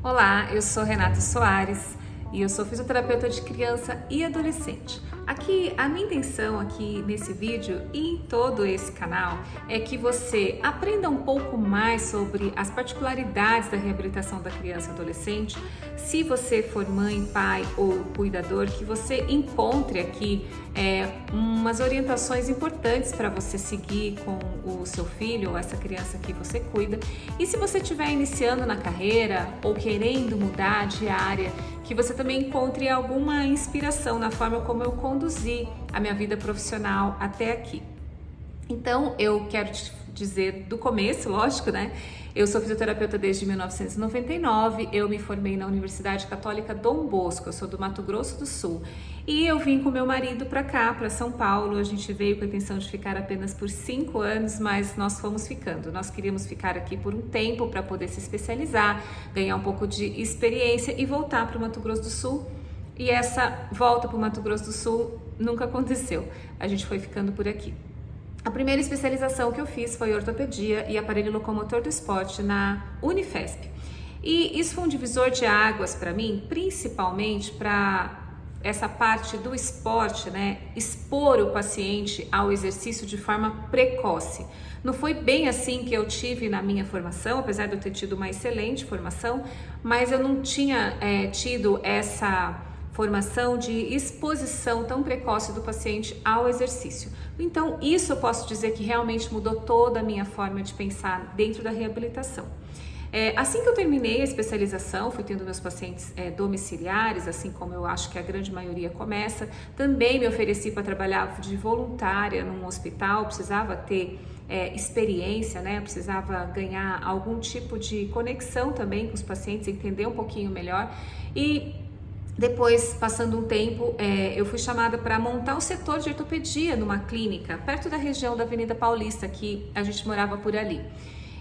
Olá, eu sou Renata Soares e eu sou fisioterapeuta de criança e adolescente. Aqui, a minha intenção aqui nesse vídeo e em todo esse canal é que você aprenda um pouco mais sobre as particularidades da reabilitação da criança e adolescente. Se você for mãe, pai ou cuidador, que você encontre aqui umas orientações importantes para você seguir com o seu filho ou essa criança que você cuida. E se você estiver iniciando na carreira ou querendo mudar de área, que você também encontre alguma inspiração na forma como eu conduzi a minha vida profissional até aqui. Então, eu quero te dizer do começo, lógico, né? Eu sou fisioterapeuta desde 1999, eu me formei na Universidade Católica Dom Bosco, eu sou do Mato Grosso do Sul. E eu vim com meu marido para cá, para São Paulo. A gente veio com a intenção de ficar apenas por 5 anos, mas nós fomos ficando. Nós queríamos ficar aqui por um tempo para poder se especializar, ganhar um pouco de experiência e voltar para o Mato Grosso do Sul. E essa volta para o Mato Grosso do Sul nunca aconteceu. A gente foi ficando por aqui. A primeira especialização que eu fiz foi ortopedia e aparelho locomotor do esporte na Unifesp. E isso foi um divisor de águas para mim, principalmente para essa parte do esporte, né? Expor o paciente ao exercício de forma precoce. Não foi bem assim que eu tive na minha formação, apesar de eu ter tido uma excelente formação, mas eu não tinha tido essa formação de exposição tão precoce do paciente ao exercício. Então, isso eu posso dizer que realmente mudou toda a minha forma de pensar dentro da reabilitação. Assim que eu terminei a especialização, fui tendo meus pacientes domiciliares, assim como eu acho que a grande maioria começa. Também me ofereci para trabalhar de voluntária num hospital, precisava ter experiência, né? Precisava ganhar algum tipo de conexão também com os pacientes, entender um pouquinho melhor. E depois, passando um tempo, eu fui chamada para montar o setor de ortopedia numa clínica, perto da região da Avenida Paulista, que a gente morava por ali.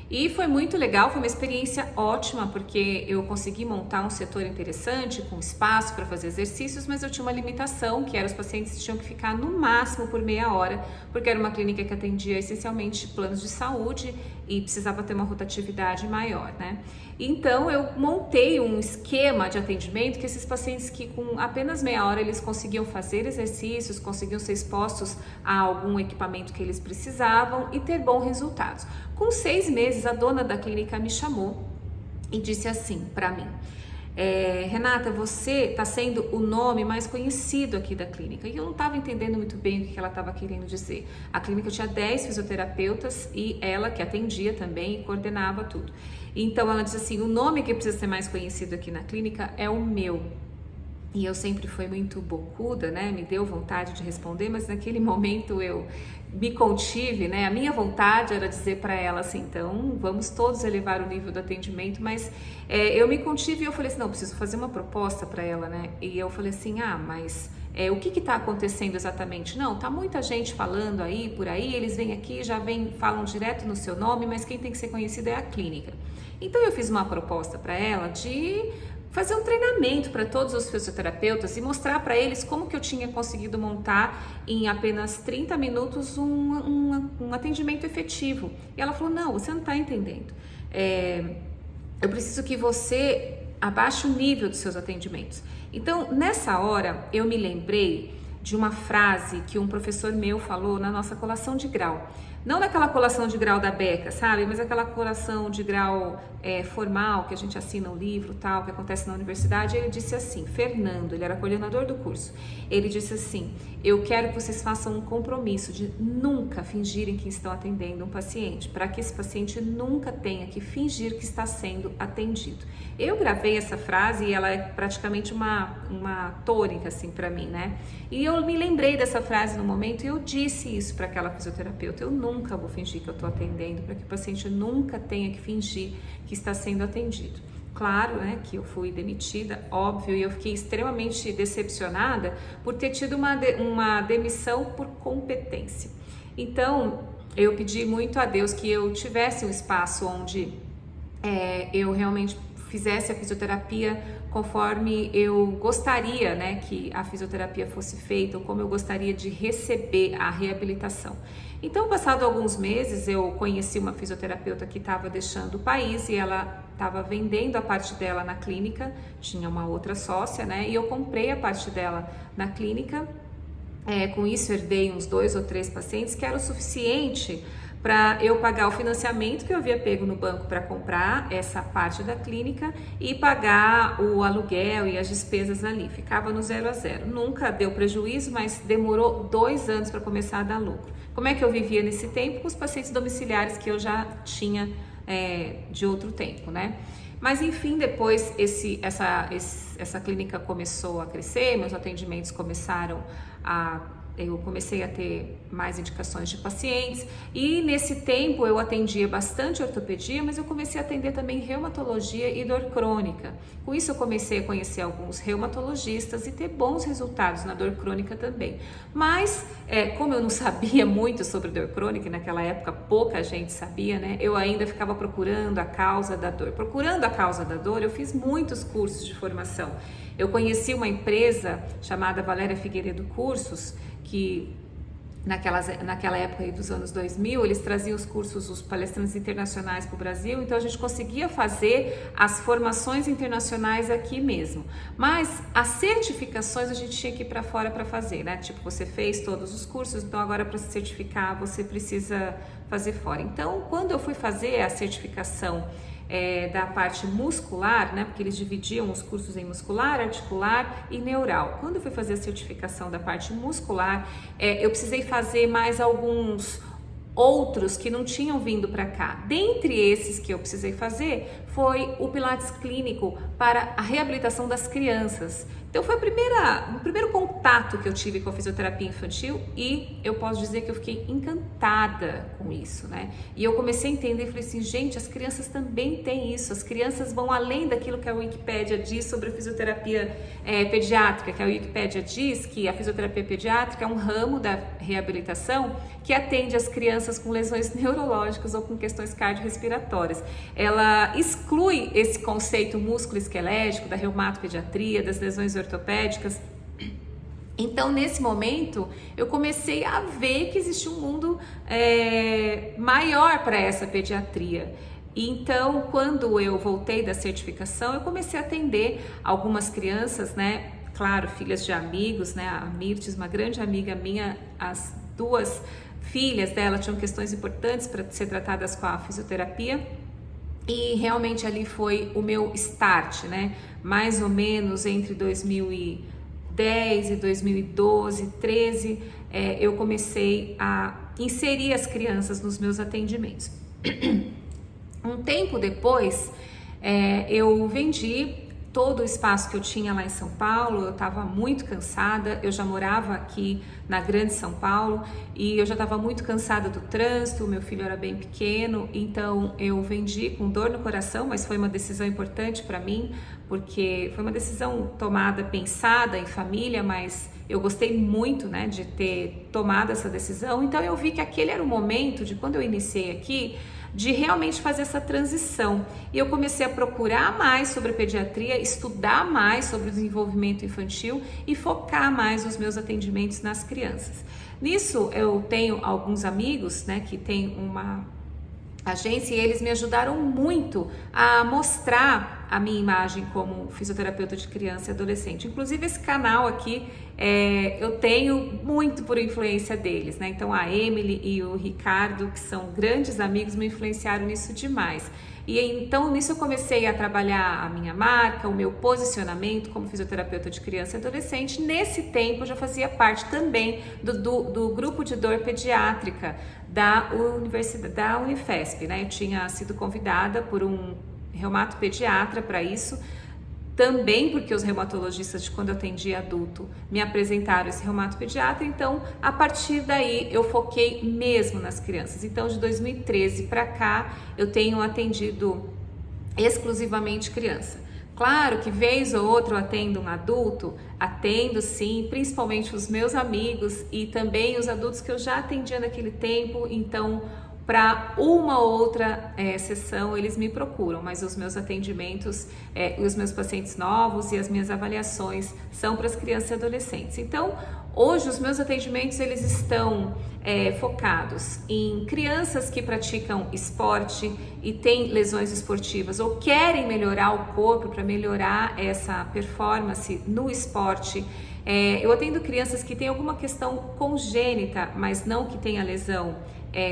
E foi muito legal, foi uma experiência ótima, porque eu consegui montar um setor interessante, com espaço para fazer exercícios, mas eu tinha uma limitação, que era os pacientes tinham que ficar no máximo por meia hora, porque era uma clínica que atendia essencialmente planos de saúde e precisava ter uma rotatividade maior, né? Então eu montei um esquema de atendimento que esses pacientes que com apenas meia hora eles conseguiam fazer exercícios, conseguiam ser expostos a algum equipamento que eles precisavam e ter bons resultados. Com 6 meses, a dona da clínica me chamou e disse assim para mim: Renata, você está sendo o nome mais conhecido aqui da clínica. E eu não estava entendendo muito bem o que ela estava querendo dizer. A clínica tinha 10 fisioterapeutas e ela que atendia também e coordenava tudo. Então ela disse assim: o nome que precisa ser mais conhecido aqui na clínica é o meu. E eu sempre fui muito bocuda, né? Me deu vontade de responder, mas naquele momento eu me contive, né? A minha vontade era dizer para ela assim: então vamos todos elevar o nível do atendimento, mas eu me contive e eu falei assim: não, preciso fazer uma proposta para ela, né? E eu falei assim: mas o que está acontecendo exatamente? Não, tá muita gente falando aí, por aí, eles vêm aqui, falam direto no seu nome, mas quem tem que ser conhecido é a clínica. Então eu fiz uma proposta para ela de fazer um treinamento para todos os fisioterapeutas e mostrar para eles como que eu tinha conseguido montar em apenas 30 minutos um atendimento efetivo. E ela falou: não, você não está entendendo. Eu preciso que você abaixe o nível dos seus atendimentos. Então, nessa hora, eu me lembrei de uma frase que um professor meu falou na nossa colação de grau. Não naquela colação de grau da beca, sabe? Mas aquela colação de grau formal, que a gente assina o livro, tal, que acontece na universidade. Ele disse assim, Fernando, ele era coordenador do curso. Ele disse assim: eu quero que vocês façam um compromisso de nunca fingirem que estão atendendo um paciente, para que esse paciente nunca tenha que fingir que está sendo atendido. Eu gravei essa frase e ela é praticamente uma tônica, assim, para mim, né? E eu me lembrei dessa frase no momento e eu disse isso para aquela fisioterapeuta: eu nunca vou fingir que eu estou atendendo, para que o paciente nunca tenha que fingir que está sendo atendido. Claro, né, que eu fui demitida, óbvio, e eu fiquei extremamente decepcionada por ter tido uma demissão por competência. Então, eu pedi muito a Deus que eu tivesse um espaço onde eu realmente fizesse a fisioterapia conforme eu gostaria, né, que a fisioterapia fosse feita, ou como eu gostaria de receber a reabilitação. Então, passado alguns meses, eu conheci uma fisioterapeuta que estava deixando o país e ela estava vendendo a parte dela na clínica, tinha uma outra sócia, né? E eu comprei a parte dela na clínica. Com isso, herdei uns 2 ou 3 pacientes, que era o suficiente para eu pagar o financiamento que eu havia pego no banco para comprar essa parte da clínica e pagar o aluguel e as despesas ali. Ficava no 0 a 0. Nunca deu prejuízo, mas demorou 2 anos para começar a dar lucro. Como é que eu vivia nesse tempo? Com os pacientes domiciliares que eu já tinha de outro tempo, né? Mas enfim, depois essa clínica começou a crescer, meus atendimentos eu comecei a ter mais indicações de pacientes e nesse tempo eu atendia bastante ortopedia, mas eu comecei a atender também reumatologia e dor crônica. Com isso eu comecei a conhecer alguns reumatologistas e ter bons resultados na dor crônica também. Mas como eu não sabia muito sobre dor crônica, e naquela época pouca gente sabia, né? Eu ainda ficava procurando a causa da dor. Procurando a causa da dor, eu fiz muitos cursos de formação. Eu conheci uma empresa chamada Valéria Figueiredo Cursos, que naquela época aí dos anos 2000, eles traziam os cursos, os palestrantes internacionais para o Brasil, então a gente conseguia fazer as formações internacionais aqui mesmo. Mas as certificações a gente tinha que ir para fora para fazer, né? Tipo, você fez todos os cursos, então agora para se certificar você precisa fazer fora. Então, quando eu fui fazer a certificação da parte muscular, né? Porque eles dividiam os cursos em muscular, articular e neural. Quando eu fui fazer a certificação da parte muscular, eu precisei fazer mais alguns outros que não tinham vindo para cá. Dentre esses que eu precisei fazer foi o Pilates clínico para a reabilitação das crianças. Então foi o primeiro contato que eu tive com a fisioterapia infantil e eu posso dizer que eu fiquei encantada com isso, né? E eu comecei a entender e falei assim, gente, as crianças também têm isso, as crianças vão além daquilo que a Wikipédia diz sobre a fisioterapia pediátrica, que a Wikipédia diz que a fisioterapia pediátrica é um ramo da reabilitação que atende as crianças com lesões neurológicas ou com questões cardiorrespiratórias. Ela exclui esse conceito músculo-esquelético da reumatopediatria, das lesões ortopédicas. Então, nesse momento, eu comecei a ver que existia um mundo maior para essa pediatria. Então, quando eu voltei da certificação, eu comecei a atender algumas crianças, né? Claro, filhas de amigos, né? A Mirtes, uma grande amiga minha, as 2 filhas dela tinham questões importantes para ser tratadas com a fisioterapia. E realmente ali foi o meu start, né? Mais ou menos entre 2010 e 2012, 13, eu comecei a inserir as crianças nos meus atendimentos. Um tempo depois, eu vendi todo o espaço que eu tinha lá em São Paulo, eu estava muito cansada, eu já morava aqui na Grande São Paulo e eu já estava muito cansada do trânsito, meu filho era bem pequeno, então eu vendi com dor no coração, mas foi uma decisão importante para mim, porque foi uma decisão tomada, pensada em família, mas eu gostei muito, né, de ter tomado essa decisão, então eu vi que aquele era o momento de quando eu iniciei aqui, de realmente fazer essa transição. E eu comecei a procurar mais sobre pediatria, estudar mais sobre o desenvolvimento infantil e focar mais os meus atendimentos nas crianças. Nisso eu tenho alguns amigos, né, que tem uma agência e eles me ajudaram muito a mostrar a minha imagem como fisioterapeuta de criança e adolescente. Inclusive esse canal aqui eu tenho muito por influência deles, né? Então a Emily e o Ricardo, que são grandes amigos, me influenciaram nisso demais. E então nisso eu comecei a trabalhar a minha marca, o meu posicionamento como fisioterapeuta de criança e adolescente. Nesse tempo eu já fazia parte também do grupo de dor pediátrica da Unifesp, né? Eu tinha sido convidada por um reumatopediatra para isso, também porque os reumatologistas de quando eu atendi adulto me apresentaram esse reumatopediatra, então a partir daí eu foquei mesmo nas crianças. Então de 2013 para cá eu tenho atendido exclusivamente criança. Claro que vez ou outra eu atendo um adulto, atendo sim, principalmente os meus amigos e também os adultos que eu já atendia naquele tempo, então Para uma outra sessão eles me procuram, mas os meus atendimentos, os meus pacientes novos e as minhas avaliações são para as crianças e adolescentes. Então, hoje os meus atendimentos eles estão focados em crianças que praticam esporte e têm lesões esportivas ou querem melhorar o corpo para melhorar essa performance no esporte. Eu atendo crianças que têm alguma questão congênita, mas não que tenha lesão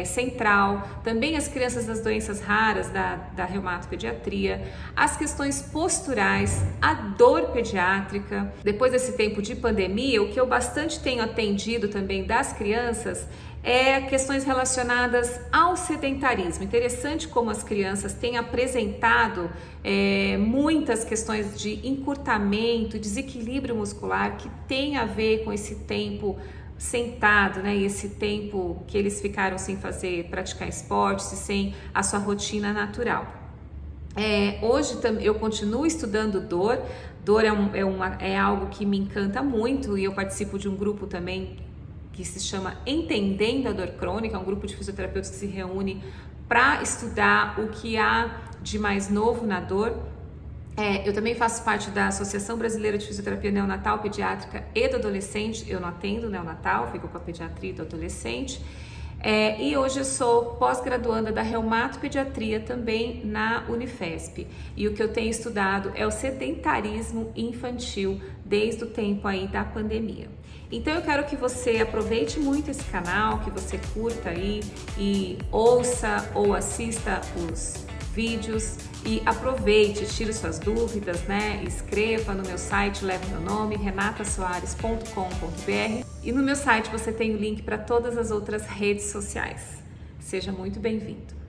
central, também as crianças das doenças raras da reumatopediatria, as questões posturais, a dor pediátrica. Depois desse tempo de pandemia, o que eu bastante tenho atendido também das crianças é questões relacionadas ao sedentarismo. Interessante como as crianças têm apresentado muitas questões de encurtamento, desequilíbrio muscular que tem a ver com esse tempo sentado, né? E esse tempo que eles ficaram sem praticar esportes e sem a sua rotina natural. Hoje eu continuo estudando dor. Dor é algo que me encanta muito e eu participo de um grupo também que se chama Entendendo a Dor Crônica, um grupo de fisioterapeutas que se reúne para estudar o que há de mais novo na dor. Eu também faço parte da Associação Brasileira de Fisioterapia Neonatal, Pediátrica e do Adolescente. Eu não atendo neonatal, fico com a pediatria do adolescente. E hoje eu sou pós-graduanda da Reumatopediatria também na Unifesp. E o que eu tenho estudado é o sedentarismo infantil desde o tempo aí da pandemia. Então eu quero que você aproveite muito esse canal, que você curta aí e ouça ou assista os vídeos e aproveite, tire suas dúvidas, né? Escreva no meu site, leve meu nome, renatasoares.com.br, e no meu site você tem o link para todas as outras redes sociais. Seja muito bem-vindo.